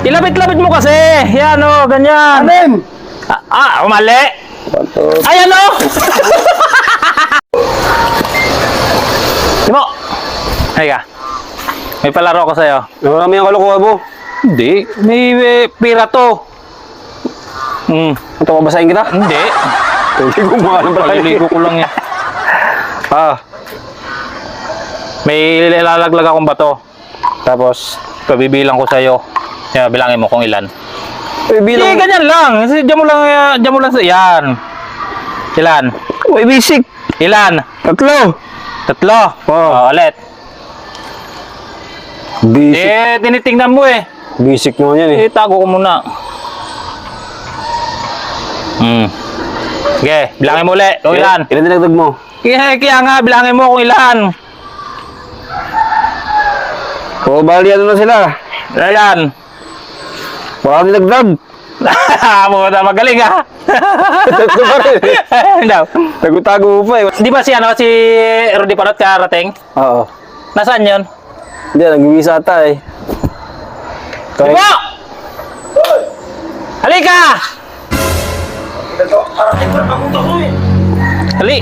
Ilapit-lapit mo kasi. Yan o, ganyan. Anim! Mali. Ayan o! Timo! Ay ka. May palaro ko sa'yo. Marami ang kalukuha mo. Hindi. May pira to. Ito, babasahin kita? Hindi. Hindi ko mukha ng palagi. Paliligo ko lang yan. May lalaglag akong bato. Tapos, pabibilang ko sa'yo. Yan, bilangin mo kung ilan. Bilang. Ganyan lang. Diyan mo lang sa... Yan. Ilan? Uy, basic. Ilan? Tatlo. Tatlo? Ulit. Basic. Tinitingnan mo eh. Basic mo yan eh. Tago ko muna. Sige, bilangin mo ulit. Kung ilan? Ilan dinagdag mo? Kaya nga, bilangin mo kung ilan. Bali ano na sila. Ayan. Wala dinagdag. Magaling ha. Tatlo pa rin. Daw. Tago-tago pa eh. Di ba si Rudy Parot karating? Oo. Nasaan yun? Hindi, nag-uwisa ata eh. Diba? Halika! Hali.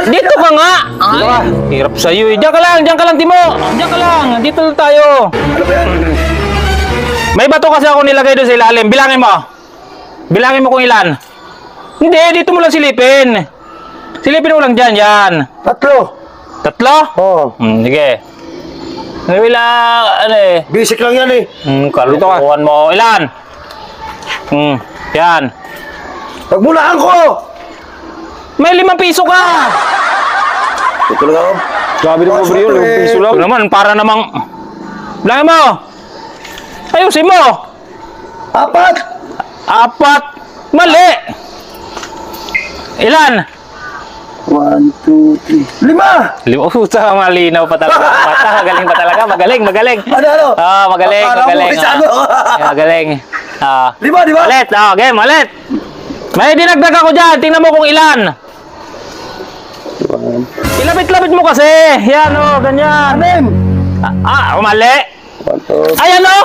Dito ka nga! Ay, hirap sa'yo eh. Diyan ka lang, Timo. Diyan ka lang, dito tayo. May bato kasi ako nilagay doon sa ilalim. Bilangin mo. Bilangin mo kung ilan. Hindi, dito mo lang silipin. Silipin mo lang dyan, yan. Tatlo. Tatlo? Oo. Sige. Wala, ano eh. Basic lang yan eh. Kalukuhan mo. Ilan? Yan. Pagmulaan ko! May 5 piso ka! Ito lang ako. Grabe naman bro yun, 5 piso lang. Ito naman, para namang... Bilangin mo! Ayusin mo! 4! 4! Mali! Ilan? 1, 2, 3, 5! 5! Puta, malinaw pa talaga. Magaling pa talaga. Magaling. Ano? Magaling. Magaling. 5, di ba? Ulit. Game, ulit. May dinagdag ako dyan. Tingnan mo kung ilan. Ilapit-lapit mo kasi. Yan o, ganyan. Anim! Mali. 1, 2, Ayan o!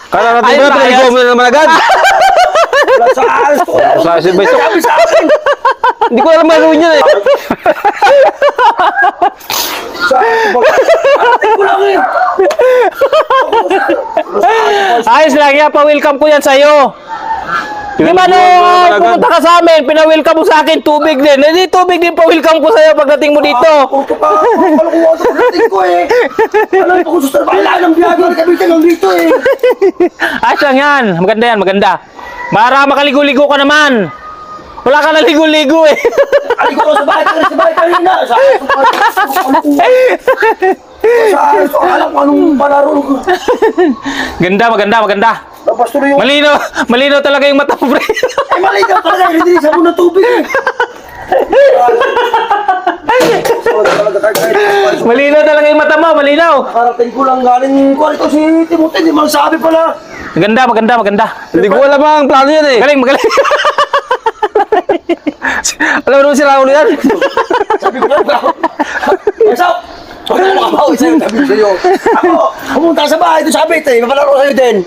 Kala natin Ay, ba, ayos. pinag-go mo na naman agad? Sa akin ba ito? Hindi ko alam gagawin yan eh. Ayos lang yan, pa-welcome ko yan sa'yo. Di ba nung pumunta ka sa amin, pina-welcome mo sa akin, tubig din. Hindi, tubig din pa-welcome ko sa'yo pagdating mo dito. Puto pa, kalukuha sa pagdating ko eh. Ano yung kung susunod ba kailangan ng biyago na kami lang dito eh. Ayos lang yan, maganda yan, maganda. Para makaligo-ligo ka naman. Wala ka na ligo-ligo eh. Ay ko sa bahay kanina. Sa alam ko anong palaro ko. Maganda. Tapos tuloy yung... Malinaw talaga yung mata mo, pre. Ay malinaw talaga, hindi sa muna tubig eh. Malinaw talaga yung mata mo, malinaw. Karating ko lang galing ko. Ito si Timothy, di man sabi pala. Maganda. Hindi ko alam ang plano yan eh. Magaling. Alam mo naman sila ulo yan. Sabi ko lang ako. Masaw! Huwag na makabawi sa'yo. Sabi ko sa'yo. Ako, pumunta sa bahay doon sa Abit eh. Mapalaro sa'yo din.